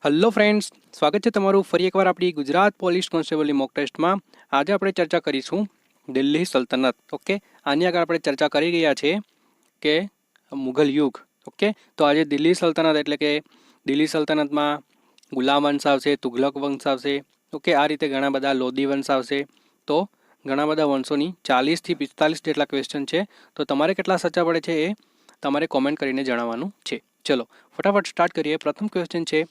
Hello friends, स्वागत है तमारू फरी एक बार आपणी Gujarat police constable mock test में। आज આપણે ચર્ચા કરીશું દિલ્હી સલ્તનત। ઓકે, આની આગળ આપણે ચર્ચા કરી રહ્યા છે કે મુઘલ યુગ। ઓકે, તો આજે દિલ્હી સલ્તનત એટલે કે દિલ્હી સલ્તનતમાં ગુલામ વંશ આવશે, તુગલક વંશ આવશે। ઓકે, આ રીતે ઘણા બધા લોધી વંશ આવશે। તો ઘણા બધા વંશોની 40 થી 45 જેટલા ક્વેશ્ચન છે। તો તમારે કેટલા સાચા પડે છે એ તમારે કોમેન્ટ કરીને જણાવવાનું છે। ચલો ફટાફટ સ્ટાર્ટ કરીએ। પ્રથમ ક્વેશ્ચન છે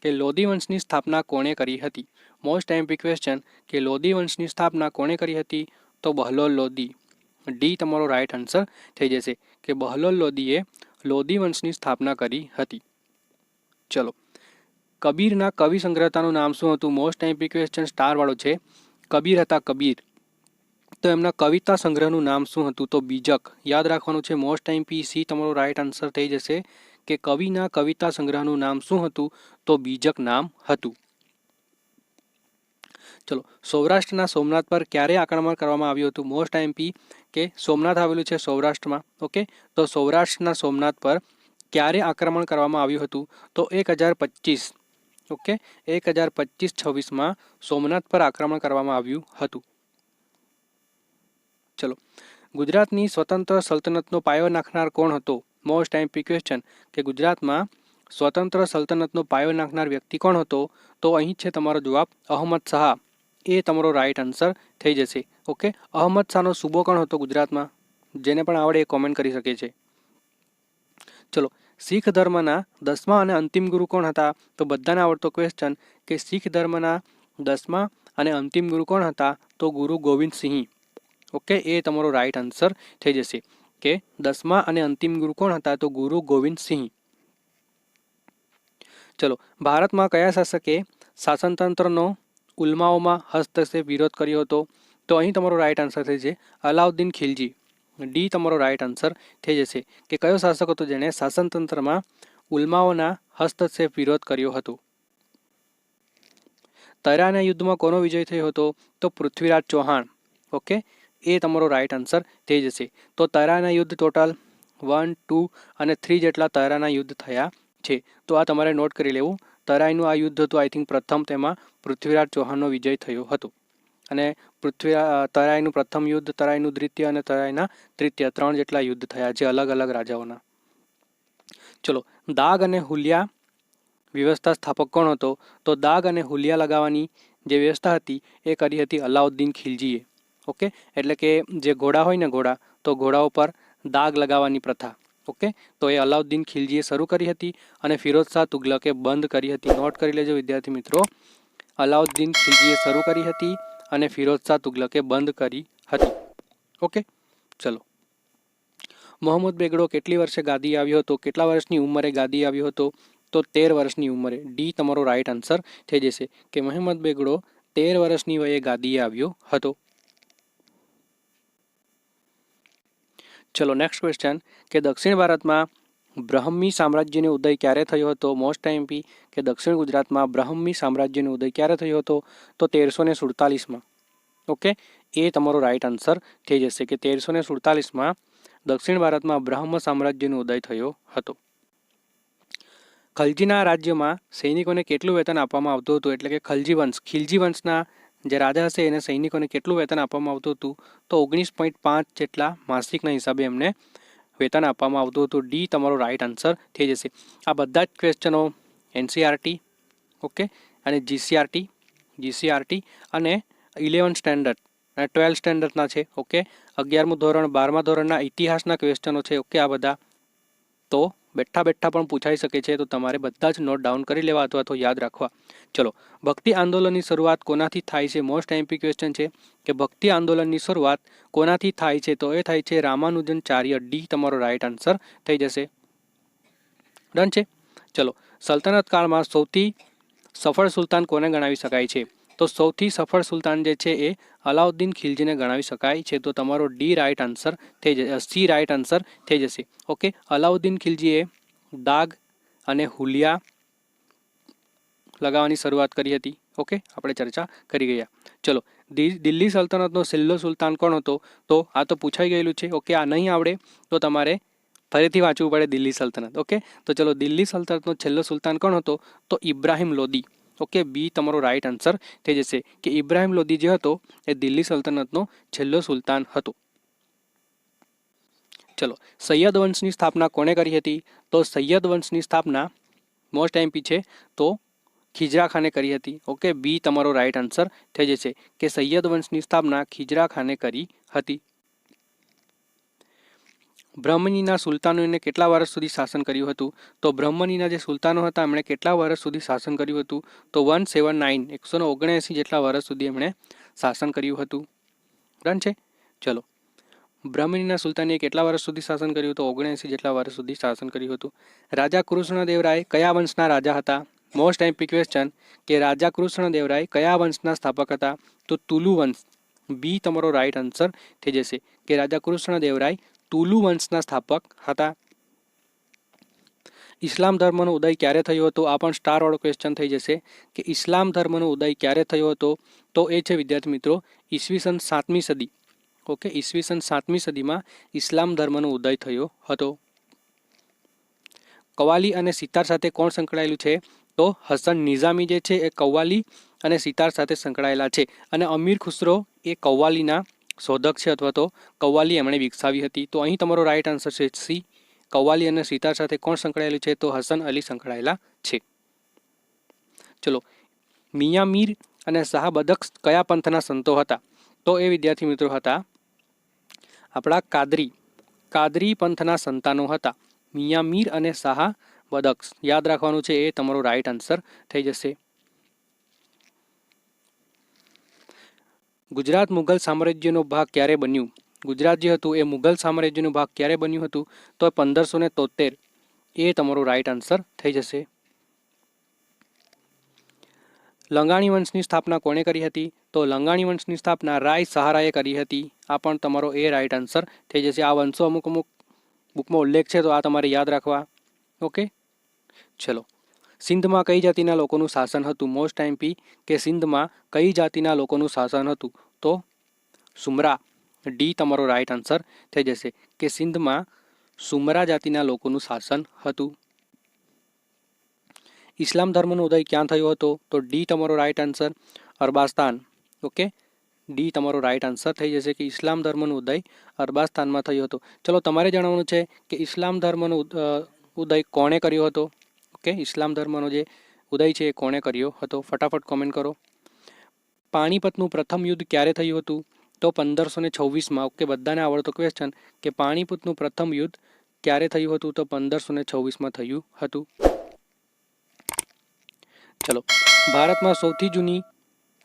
કે લોધી વંશની સ્થાપના કોણે કરી હતી। મોસ્ટ એમ્પી ક્વેશ્ચન કે લોધી વંશની સ્થાપના કોણે કરી હતી? તો બહલોલ લોધી। ડી તમારો રાइट આન્સર થઈ જશે કે બહલોલ લોધીએ લોધી વંશની સ્થાપના કરી હતી। ચલો, કબીરના કવિ સંગ્રહતાનું નામ શું હતું? મોસ્ટ એમ્પી ક્વેશ્ચન સ્ટાર વાળો છે। કબીર હતા કબીર, તો એમના કવિતા સંગ્રહનું નામ શું હતું? તો બીજક। યાદ રાખવાનું છે મોસ્ટ એમ્પી સી તમારો રાइट આન્સર થઈ જશે કે કવિના કવિતા સંગ્રહનું નામ શું હતું? તો બીજક નામ હતું। ચલો, સૌરાષ્ટ્રના સોમનાથ પર ક્યારે આક્રમણ કરવામાં આવ્યું હતું? મોસ્ટ એમ્પી કે સોમનાથ આવેલું છે સૌરાષ્ટ્રમાં। ઓકે, તો સૌરાષ્ટ્રના સોમનાથ પર ક્યારે આક્રમણ કરવામાં આવ્યું હતું? તો 1025। ઓકે, 1025-26 સોમનાથ પર આક્રમણ કરવામાં આવ્યું હતું। ચલો, ગુજરાતની સ્વતંત્ર સલ્તનતનો પાયો નાખનાર કોણ હતો? મોસ્ટ એમ્પી ક્વેશ્ચન કે ગુજરાતમાં સ્વતંત્ર સલ્તનતનો પાયો નાખનાર વ્યક્તિ કોણ હતો? તો અહીં છે તમારો જવાબ અહમદ શાહ। એ તમારો રાइट આન્સર થઈ જશે। ઓકે, અહમદ શાહનો સૂબો કોણ હતો ગુજરાતમાં? જેને પણ આવડે એ કોમેન્ટ કરી શકે છે। ચલો, શીખ ધર્મના 10મા અને અંતિમ ગુરુ કોણ હતા? તો બધાને આવડતો ક્વેશ્ચન કે શીખ ધર્મના 10મા અને અંતિમ ગુરુ કોણ હતા? તો ગુરુ ગોવિંદ સિંહ। ઓકે, એ તમારો રાइट આન્સર થઈ જશે કે 10મા અને અંતિમ ગુરુ કોણ હતા? તો ગુરુ ગોવિંદ સિંહ। ચલો, ભારતમાં કયા શાસકે શાસનતંત્રનો ઉલમાઓમાં હસ્તક્ષેપ વિરોધ કર્યો હતો? તો અહીં તમારો રાइट આન્સર થઈ છે અલાઉદ્દીન ખિલજી। ડી તમારો રાइट આન્સર થઈ જશે કે કયો શાસક હતો જેણે શાસનતંત્રમાં ઉલમાઓના હસ્તક્ષેપ વિરોધ કર્યો હતો? તરાના યુદ્ધમાં કોનો વિજય થયો હતો? તો પૃથ્વીરાજ ચૌહાણ। ઓકે, એ તમારો રાइट આન્સર થઈ જશે। તો તરાના યુદ્ધ ટોટલ 1, 2 અને 3 જેટલા તરાના યુદ્ધ થયા છે। તો આ તમારે નોટ કરી લેવું। તરાઈનું આ યુદ્ધ હતું આઈ થિંક પ્રથમ, તેમાં પૃથ્વીરાજ ચૌહાણનો વિજય થયો હતો। અને તરાઈનું પ્રથમ યુદ્ધ, તરાઈનું દ્વિતીય અને તરાઈના તૃતીય 3 જેટલા યુદ્ધ થયા છે અલગ અલગ રાજાઓના। ચલો, દાગ અને હુલિયા વ્યવસ્થા સ્થાપક કોણ હતો? તો દાગ અને હુલિયા લગાવવાની જે વ્યવસ્થા હતી એ કરી હતી અલાઉદ્દીન ખિલજીએ। ઓકે, એટલે કે જે ઘોડા હોય ને ઘોડા, તો ઘોડાઓ પર દાગ લગાવવાની પ્રથા। ઓકે, તો એ અલાઉદ્દીન ખિલજીએ શરૂ કરી હતી અને ફિરોઝ શાહ તુગલકે બંધ કરી હતી। નોટ કરી લેજો વિદ્યાર્થી મિત્રો, અલાઉદ્દીન ખિલજીએ શરૂ કરી હતી અને ફિરોઝ શાહ તુગલકે બંધ કરી હતી। ઓકે, ચલો, મોહમ્મદ બેગડો કેટલી વર્ષે ગાદી આવ્યો હતો? કેટલા વર્ષની ઉંમરે ગાદી આવ્યો હતો? તો 13 વર્ષની ઉંમરે। ડી તમારો રાइट આન્સર થઈ જશે કે મોહમ્મદ બેગડો 13 વર્ષની વયે ગાદીએ આવ્યો હતો। ચલો, નેક્સ્ટ ક્વેશ્ચન કે દક્ષિણ ભારતમાં બ્રહ્મી સામ્રાજ્યનો ઉદય ક્યારે થયો હતો? મોસ્ટ એમ્પી કે દક્ષિણ ગુજરાતમાં બ્રહ્મી સામ્રાજ્યનો ઉદય ક્યારે થયો હતો? તો 1347। ઓકે, એ તમારો રાइट આન્સર થઈ જશે કે 1347 દક્ષિણ ભારતમાં બ્રહ્મ સામ્રાજ્યનો ઉદય થયો હતો। ખલજીના રાજ્યમાં સૈનિકોને કેટલું વેતન આપવામાં આવતું હતું? એટલે કે ખિલજી વંશના જે રાજા હશે એને સૈનિકોને કેટલું વેતન આપવામાં આવતું હતું? તો 19.5 જેટલા માસિકના હિસાબે એમને વેતન આપવામાં આવતું હતું। ડી તમારો રાइट આન્સર થઈ જશે। આ બધા જ ક્વેશ્ચનો એનસીઆરટી, ઓકે, અને જીસીઆરટી અને 11 સ્ટેન્ડર્ડ અને 12 સ્ટેન્ડર્ડના છે। ઓકે, 11મું ધોરણ 12મા ધોરણના ઇતિહાસના ક્વેશ્ચનો છે। ઓકે, આ બધા તો બેઠા પણ પૂછાઈ શકે છે, તો તમારે બધા જ નોટ ડાઉન કરી લેવા અથવા તો યાદ રાખવા। ચલો, ભક્તિ આંદોલનની શરૂઆત કોનાથી થાય છે? મોસ્ટ એમ્પી ક્વેશ્ચન છે કે ભક્તિ આંદોલનની શરૂઆત કોનાથી થાય છે? તો એ થાય છે રામાનુજનચાર્ય। ડી તમારો રાइट આન્સર થઈ જશે। ડન છે। ચલો, સલ્તનત કાળમાં સૌથી સફળ સુલતાન કોને ગણાવી શકાય છે? તો સૌથી સફળ સુલતાન જે છે એ અલાઉદ્દીન ખિલજીને ગણાવી શકાય છે। તો તમારો ડી રાइट આન્સર થઈ જશે, સી રાइट આન્સર થઈ જશે। ઓકે, અલાઉદ્દીન ખિલજીએ દાગ અને હુલિયા લગાવવાની શરૂઆત કરી હતી। ઓકે, આપણે ચર્ચા કરી ગયા। ચલો, દિલ્હી સલ્તનતનો છેલ્લો સુલતાન કોણ હતો? તો આ તો પૂછાઈ ગયેલું છે। ઓકે, આ નહીં આવડે તો તમારે ફરીથી વાંચવું પડે દિલ્હી સલ્તનત. ઓકે, તો ચલો દિલ્હી સલ્તનતનો છેલ્લો સુલતાન કોણ હતો? તો ઇબ્રાહિમ લોદી. ઓકે, બી તમારો રાઈટ આન્સર થઈ જશે કે ઇબ્રાહિમ લોદી જે હતો એ દિલ્હી સલ્તનતનો છેલ્લો સુલતાન હતો. ચલો, સૈયદ વંશની સ્થાપના કોણે કરી હતી? તો સૈયદ વંશની સ્થાપના મોસ્ટ એમપી છે તો ખીજરા ખાને કરી હતી. ઓકે, બી તમારો રાઈટ આન્સર થઈ જશે કે સૈયદ વંશની સ્થાપના ખીજરા ખાને કરી હતી. બ્રહ્મનીના સુલતાનોને કેટલા વર્ષ સુધી શાસન કર્યું હતું? તો બ્રહ્મનીના જે સુલતાનો હતા એમણે કેટલા વર્ષ સુધી શાસન કર્યું હતું? તો 179 179 જેટલા વર્ષ સુધી એમણે શાસન કર્યું હતું. ડન છે. ચલો, બ્રહ્મનીના સુલતાનીએ કેટલા વર્ષ સુધી શાસન કર્યું? તો 79 જેટલા વર્ષ સુધી શાસન કર્યું હતું. રાજા કૃષ્ણદેવરાય કયા વંશના રાજા હતા? મોસ્ટ એમ્પી ક્વેશ્ચન કે રાજા કૃષ્ણદેવરાય કયા વંશના સ્થાપક હતા? તો તુલુ વંશ. બી તમારો રાઈટ આન્સર થઈ જશે કે રાજા કૃષ્ણદેવરાય તુલુ વંશના સ્થાપક હતા. ઇસ્લામ ધર્મનો ઉદય ક્યારે થયો હતો? આ પણ સ્ટાર વાળો ક્વેશ્ચન થઈ જશે કે ઇસ્લામ ધર્મનો ઉદય ક્યારે થયો હતો? તો એ છે વિદ્યાર્થી મિત્રો ઈસવીસન 7મી સદી. ઓકે, ઈસવીસન 7મી સદીમાં ઇસ્લામ ધર્મનો ઉદય થયો હતો. કવાલી અને સિતાર સાથે કોણ સંકળાયેલું છે? તો હસન નિઝામી જે છે એ કવ્વાલી અને સિતાર સાથે સંકળાયેલા છે અને અમીર ખુસરો એ કવ્વાલીના શોધક છે અથવા તો કવ્વાલી એમણે વિકસાવી હતી. તો અહીં તમારો રાઈટ આન્સર છે સી. કવ્વાલી અને સિતાર સાથે કોણ સંકળાયેલું છે? તો હસન અલી સંકળાયેલા છે. ચલો, મિયા મીર અને શાહ બદખ્શ કયા પંથના સંતો હતા? તો એ વિદ્યાર્થી મિત્રો હતા આપણા કાદરી પંથના સંતાનો હતા. મિયા મીર અને શાહ બદખ્શ યાદ રાખવાનું છે, એ તમારો રાઈટ આન્સર થઈ જશે. ગુજરાત મુઘલ સામ્રાજ્યનો ભાગ ક્યારે બન્યું? ગુજરાત જે હતું એ મુઘલ સામ્રાજ્યનો ભાગ ક્યારે બન્યું હતું? તો 1573. એ તમારો રાઈટ આન્સર થઈ જશે. લંગાણી વંશની સ્થાપના કોણે કરી હતી? તો લંગાણી વંશની સ્થાપના રાય સહારાએ કરી હતી. આ પણ તમારો એ રાઈટ આન્સર થઈ જશે. આ વંશો અમુક બુકમાં ઉલ્લેખ છે તો આ તમારે યાદ રાખવા. ઓકે, ચલો, સિંધમાં કઈ જાતિના લોકોનું શાસન હતું? મોસ્ટ એમપી કે સિંધમાં કઈ જાતિના લોકોનું શાસન હતું? તો સુમરા. ડી તમારો રાઈટ આન્સર થઈ જશે કે સિંધમાં સુમરા જાતિના લોકોનું શાસન હતું. ઇસ્લામ ધર્મનો ઉદય ક્યાં થયો હતો? તો ડી તમારો રાઈટ આન્સર અરબાસ્તાન. ઓકે, ડી તમારો રાઈટ આન્સર થઈ જશે કે ઇસ્લામ ધર્મનો ઉદય અરબાસ્તાનમાં થયો હતો. ચલો, તમારે જણાવવાનું છે કે ઇસ્લામ ધર્મનો ઉદય કોણે કર્યો હતો? ઓકે, ઇસ્લામ ધર્મનો જે ઉદય છે એ કોણે કર્યો હતો? ફટાફટ કોમેન્ટ કરો. પાણીપતનું પ્રથમ યુદ્ધ ક્યારે થયું હતું? તો 1526માં. ઓકે, બધાને આવડતો ક્વેશ્ચન કે પાણીપતનું પ્રથમ યુદ્ધ ક્યારે થયું હતું? તો 1526માં થયું હતું. ચલો, ભારતમાં સૌથી જૂની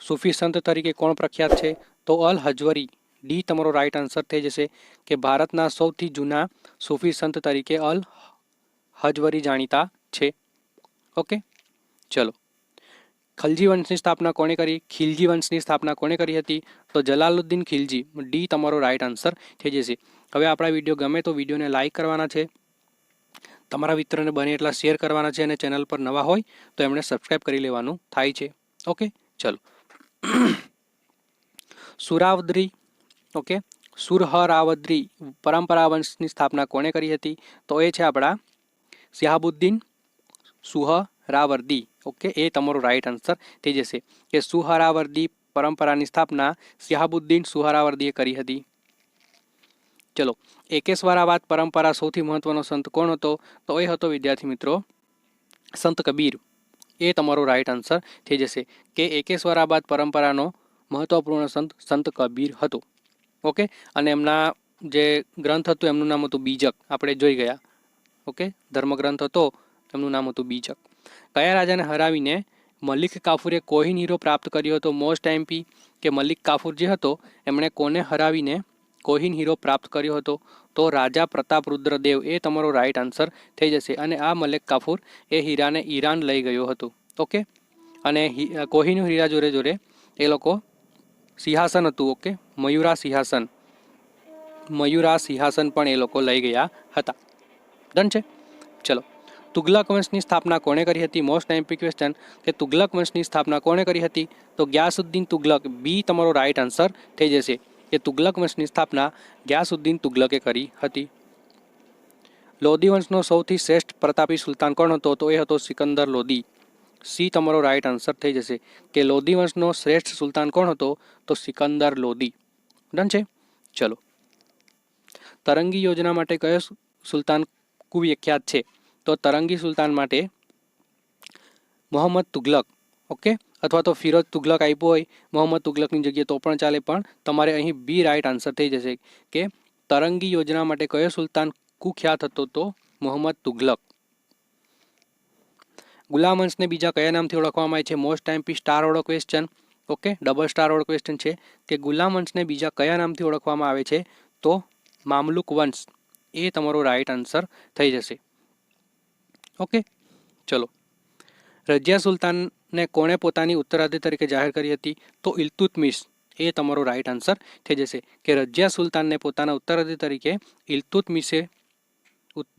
સૂફી સંત તરીકે કોણ પ્રખ્યાત છે? તો અલ હજવરી. ડી તમારો રાઈટ આન્સર થઈ જશે કે ભારતના સૌથી જૂના સૂફી સંત તરીકે અલ હજવરી જાણીતા છે. ઓકે, ચલો, ખલજી વંશની સ્થાપના કોણે કરી? ખિલજી વંશની સ્થાપના કોણે કરી હતી? તો જલાલુદ્દીન ખિલજી. ડી તમારો રાઈટ આન્સર થઈ જશે. હવે આપણા વિડીયો ગમે તો વિડીયોને લાઇક કરવાના છે, તમારા મિત્રોને બને એટલા શેર કરવાના છે અને ચેનલ પર નવા હોય તો એમણે સબસ્ક્રાઈબ કરી લેવાનું થાય છે. ઓકે, ચલો, સુરાવદ્રી. ઓકે, સુરહરાવદ્રી પરંપરા વંશની સ્થાપના કોણે કરી હતી? તો એ છે આપણા શિહાબુદ્દીન સુહરાવર્દી. ઓકે, એ તમારો રાઈટ આન્સર થઈ જશે કે સુહરાવર્દી પરંપરાની સ્થાપના શિહાબુદ્દીન સુહરાવર્દીએ કરી હતી. ચલો, એકેશ્વરાવાદ પરંપરા સૌથી મહત્વનો સંત કોણ હતો? તો એ હતો વિદ્યાર્થી મિત્રો સંત કબીર. એ તમારો રાઈટ આન્સર થઈ જશે કે એકેશ્વરાબાદ પરંપરાનો મહત્વપૂર્ણ સંત કબીર હતો. ઓકે, અને એમના જે ગ્રંથ હતું એમનું નામ હતું બીજક. આપણે જોઈ ગયા. ઓકે, ધર્મગ્રંથ હતો એમનું નામ હતું બીજક. કયા રાજાને હરાવીને મલિક કાફુરે કોહિન હીરો પ્રાપ્ત કર્યો હતો? મોસ્ટ એમપી કે મલિક કાફુર જે હતો એમણે કોને હરાવીને કોહિન હીરો પ્રાપ્ત કર્યો હતો? તો રાજા પ્રતાપરુદ્રદેવ. એ તમારો રાઈટ આન્સર થઈ જશે. અને આ મલિક કાફુર એ હીરાને ઈરાન લઈ ગયો હતો. ઓકે, અને કોહિનૂર હીરા જોડે જોડે એ લોકો સિંહાસન હતું. ઓકે, મયુરા સિંહાસન પણ એ લોકો લઈ ગયા હતા. ડન છે. ચલો, તુગલક વંશની સ્થાપના કોણે કરી હતી? મોસ્ટ એમ્પી ક્વેશ્ચન કે તુગલક વંશની સ્થાપના કોણે કરી હતી? તો ગ્યાસુદ્દીન તુગલક. બી તમારો રાઈટ આન્સર થઈ જશે કે તુગલક વંશની સ્થાપના ગ્યાસુદ્દીન તુગલકે કરી હતી. લોધી વંશનો સૌથી શ્રેષ્ઠ પ્રતાપી સુલતાન કોણ હતો? તો એ હતો સિકંદર લોધી. સી તમારો રાઈટ આન્સર થઈ જશે કે લોધી વંશનો શ્રેષ્ઠ સુલતાન કોણ હતો? તો સિકંદર લોધી. ડન છે. ચલો, તરંગી યોજના માટે કયો સુલતાન કુવિખ્યાત છે? તો તરંગી સુલતાન માટે મોહમ્મદ તુગલક. ઓકે, અથવા તો ફિરોજ તુગલક આપ્યો હોય મોહમ્મદ તુગલકની જગ્યાએ તો પણ ચાલે, પણ તમારે અહીં બી રાઈટ આન્સર થઈ જશે કે તરંગી યોજના માટે કયો સુલતાન કુખ્યાત હતો? તો મોહમ્મદ તુગલક. ગુલામ વંશને બીજા કયા નામથી ઓળખવામાં આવે છે? મોસ્ટ ટાઈમપી સ્ટાર વાળો ક્વેશ્ચન. ઓકે, ડબલ સ્ટાર વાળો ક્વેશ્ચન છે કે ગુલામ વંશને બીજા કયા નામથી ઓળખવામાં આવે છે? તો મામલુક વંશ. એ તમારો રાઈટ આન્સર થઈ જશે. ઓકે, ચલો, રજિયા સુલતાનને કોણે પોતાની ઉત્તરાધિકારી તરીકે જાહેર કરી હતી? તો ઇલ્તુત્મિશ. એ તમારો રાઈટ આન્સર થઈ જશે કે રજિયા સુલતાનને પોતાના ઉત્તરાધિકારી તરીકે ઇલ્તુત્મિશે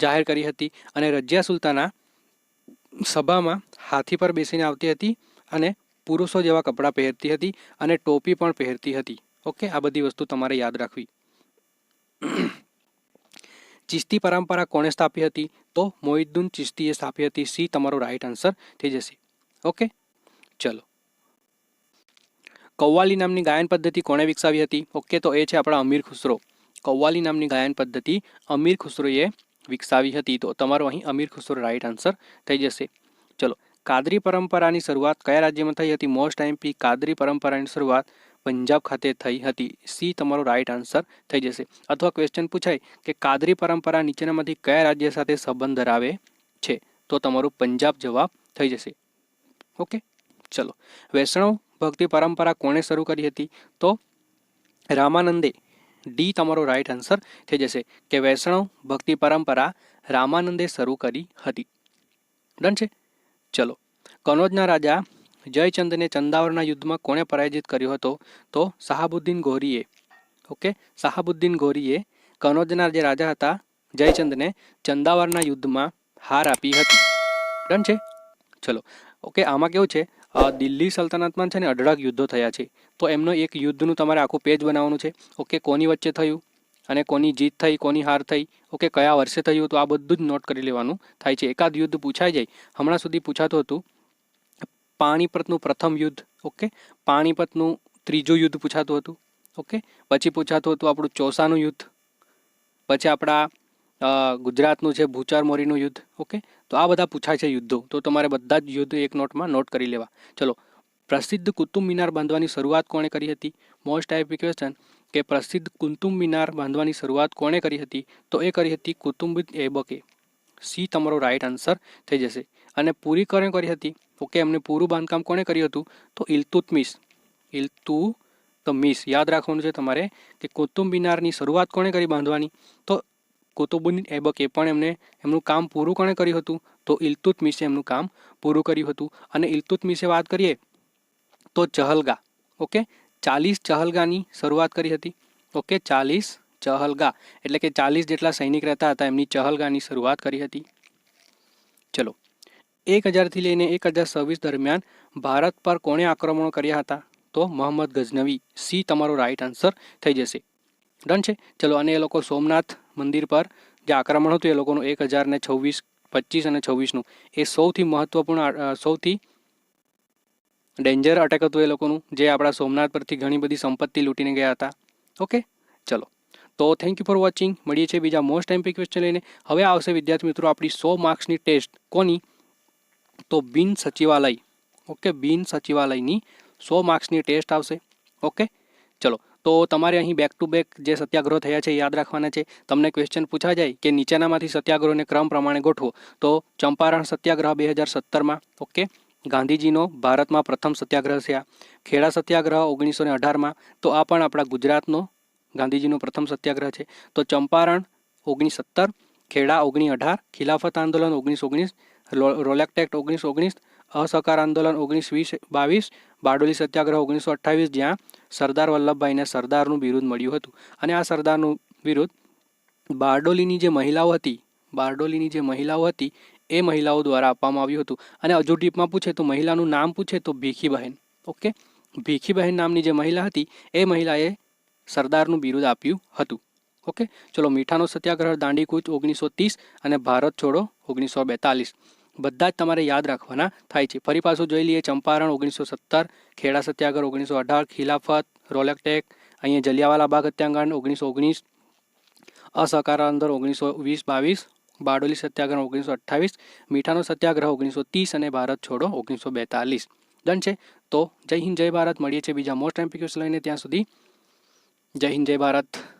જાહેર કરી હતી. અને રજિયા સુલતાના સભામાં હાથી પર બેસીને આવતી હતી અને પુરુષો જેવા કપડાં પહેરતી હતી અને ટોપી પણ પહેરતી હતી. ઓકે, આ બધી વસ્તુ તમારે યાદ રાખવી. ચિશ્તી પરંપરા કોણે સ્થાપી હતી? તો મોઇનુદ્દીન ચિશ્તીએ સ્થાપી હતી. સી તમારો રાઈટ આન્સર થઈ જશે. ઓકે, ચલો, કવ્વાલી નામની ગાયન પદ્ધતિ કોણે વિકસાવી હતી? ઓકે, તો એ છે આપણા અમીર ખુસરો. કવ્વાલી નામની ગાયન પદ્ધતિ અમીર ખુસરોએ વિકસાવી હતી. તો તમારો અહીં અમીર ખુસરો રાઈટ આન્સર થઈ જશે. ચલો, કાદરી પરંપરાની શરૂઆત કયા રાજ્યમાં થઈ હતી? મોસ્ટ આઈએમપી કાદરી પરંપરાની શરૂઆત પંજાબ ખાતે થઈ હતી. સી તમારો રાઈટ આન્સર થઈ જશે. અથવા ક્વેશ્ચન પૂછાય કે કાદરી પરંપરા નીચેનામાંથી કયા રાજ્ય સાથે સંબંધ ધરાવે છે? તો તમારું પંજાબ જવાબ થઈ જશે. ઓકે, ચલો, વૈષ્ણવ ભક્તિ પરંપરા કોણે શરૂ કરી હતી? તો રામાનંદે. ડી તમારો રાઈટ આન્સર થઈ જશે કે વૈષ્ણવ ભક્તિ પરંપરા રામાનંદે શરૂ કરી હતી. ડન છે. ચલો, કનોજના રાજા જયચંદને ચંદાવરના યુદ્ધમાં કોણે પરાજિત કર્યો હતો? તો શાહાબુદ્દીન ગોરીએ. ઓકે, શાહાબુદ્દીન ગોરીએ કનોજના જે રાજા હતા જયચંદને ચંદાવરના યુદ્ધમાં હાર આપી હતી. ડન છે. ચલો, ઓકે, આમાં કેવું છે, દિલ્હી સલ્તનતમાં છે ને અઢળક યુદ્ધો થયા છે. તો એમનો એક યુદ્ધનું તમારે આખું પેજ બનાવવાનું છે. ઓકે, કોની વચ્ચે થયું અને કોની જીત થઈ, કોની હાર થઈ, ઓકે, કયા વર્ષે થયું, તો આ બધું જ નોટ કરી લેવાનું થાય છે. એકાદ યુદ્ધ પૂછાઈ જાય. હમણાં સુધી પૂછાતું હતું પાણીપતનું પ્રથમ યુદ્ધ. ઓકે, પાણીપતનું ત્રીજું યુદ્ધ પૂછાતું હતું. ઓકે, પછી પૂછાતું હતું આપણું ચોસાનું યુદ્ધ, પછી આપણા ગુજરાતનું છે ભૂચાર મોરીનું યુદ્ધ. ઓકે, તો આ બધા પૂછાય છે યુદ્ધો. તો તમારે બધા જ યુદ્ધ એક નોટમાં નોટ કરી લેવા. ચલો, પ્રસિદ્ધ કુતુબ મિનાર બાંધવાની શરૂઆત કોણે કરી હતી? મોસ્ટ આઈપી ક્વેશ્ચન કે પ્રસિદ્ધ કુતુબ મિનાર બાંધવાની શરૂઆત કોણે કરી હતી? તો એ કરી હતી કુતુબુદ્દીન એબકે. સી તમારો રાઈટ આન્સર થઈ જશે. અને પૂરી કોણે કરી હતી? ઓકે, એમને પૂરું બાંધકામ કોણે કર્યું હતું? તો ઇલ્તુત્મિશ. ઇલ્તુત્મિશ યાદ રાખવાનું છે તમારે કે કુતુબ મિનારની શરૂઆત કોણે કરી બાંધવાની? તો કુતુબુદ્દીન એબકે. પણ એમનું કામ પૂરું કોણે કર્યું હતું? તો ઇલ્તુત્મિશે એમનું કામ પૂરું કર્યું હતું. અને ઇલ્તુત્મિશે વાત કરીએ તો ચહલગા. ઓકે, 40 ચહલગાની શરૂઆત કરી હતી. ઓકે, 40 ચહલગા એટલે કે 40 જેટલા સૈનિક રહેતા હતા, એમની ચહલગાની શરૂઆત કરી હતી. ચલો, 1000થી લઈને 1026 દરમિયાન ભારત પર કોણે આક્રમણો કર્યા હતા? તો મોહમ્મદ ગઝનવી. સી તમારો રાઈટ આન્સર થઈ જશે. ડન છે. ચલો, અને એ લોકો સોમનાથ મંદિર પર જે આક્રમણ હતું એ લોકોનું 1026, 25 અને 26નું એ સૌથી મહત્વપૂર્ણ, સૌથી ડેન્જર અટેક હતું એ લોકોનું, જે આપણા સોમનાથ પરથી ઘણી બધી સંપત્તિ લૂંટીને ગયા હતા. ઓકે, ચલો, તો થેન્ક યુ ફોર વોચિંગ. મળીએ છીએ બીજા મોસ્ટ એમપી ક્વેશ્ચન લઈને. હવે આવશે વિદ્યાર્થી મિત્રો આપણી 100 માર્ક્સની ટેસ્ટ. કોની? તો બિન સચિવાલય. ઓકે, બિન સચિવાલયની 100 માર્ક્સની ટેસ્ટ આવશે. ઓકે, ચલો, તો તમારે અહીં બેક ટુ બેક જે સત્યાગ્રહ થયા છે યાદ રાખવાના છે. તમને ક્વેશ્ચન પૂછા જાય કે નીચેનામાંથી સત્યાગ્રહોને ક્રમ પ્રમાણે ગોઠવો, તો ચંપારણ સત્યાગ્રહ 2017માં. ઓકે, ગાંધીજીનો ભારતમાં પ્રથમ સત્યાગ્રહ છે આ. ખેડા સત્યાગ્રહ 1918માં, તો આ પણ આપણા ગુજરાતનો ગાંધીજીનો પ્રથમ સત્યાગ્રહ છે. તો ચંપારણ 1917, ખેડા 1918, ખિલાફત આંદોલન 1919, રોલેક્ટ એક્ટ 1919, અસહકાર આંદોલન 1922, બારડોલી સત્યાગ્રહ 1928, જ્યાં સરદાર વલ્લભભાઈને સરદારનું બિરુદ મળ્યું હતું. અને આ સરદારનું બિરુદ બારડોલીની જે મહિલાઓ હતી એ મહિલાઓ દ્વારા આપવામાં આવ્યું હતું. અને હજુ ડીપમાં પૂછે તો મહિલાનું નામ પૂછે તો ભીખીબહેન. ઓકે, ભીખીબહેન નામની જે મહિલા હતી એ મહિલાએ સરદારનું બિરુદ આપ્યું હતું. ઓકે, ચલો મીઠાનો સત્યાગ્રહ, દાંડીકૂચ 1930 અને ભારત છોડો 1942 બધા જ તમારે યાદ રાખવાના થાય છે. ફરી પાછું જોઈ લઈએ. ચંપારણ 1917, ખેડા સત્યાગ્રહ 1918, ખિલાફત, રોલકટેક, અહીંયા જલિયાવાલા બાગ હત્યાકાંડ 1919, અસહકાર આંદોલન 1920-22, બારડોલી સત્યાગ્રહ 1928, મીઠાનો સત્યાગ્રહ 1930 અને ભારત છોડો 1942. ડન છે. તો જય હિન્દ જય ભારત. મળીએ છીએ બીજા મોસ્ટ એમ્પિક્યુઝ લઈને. ત્યાં સુધી જય હિન્દ જય ભારત.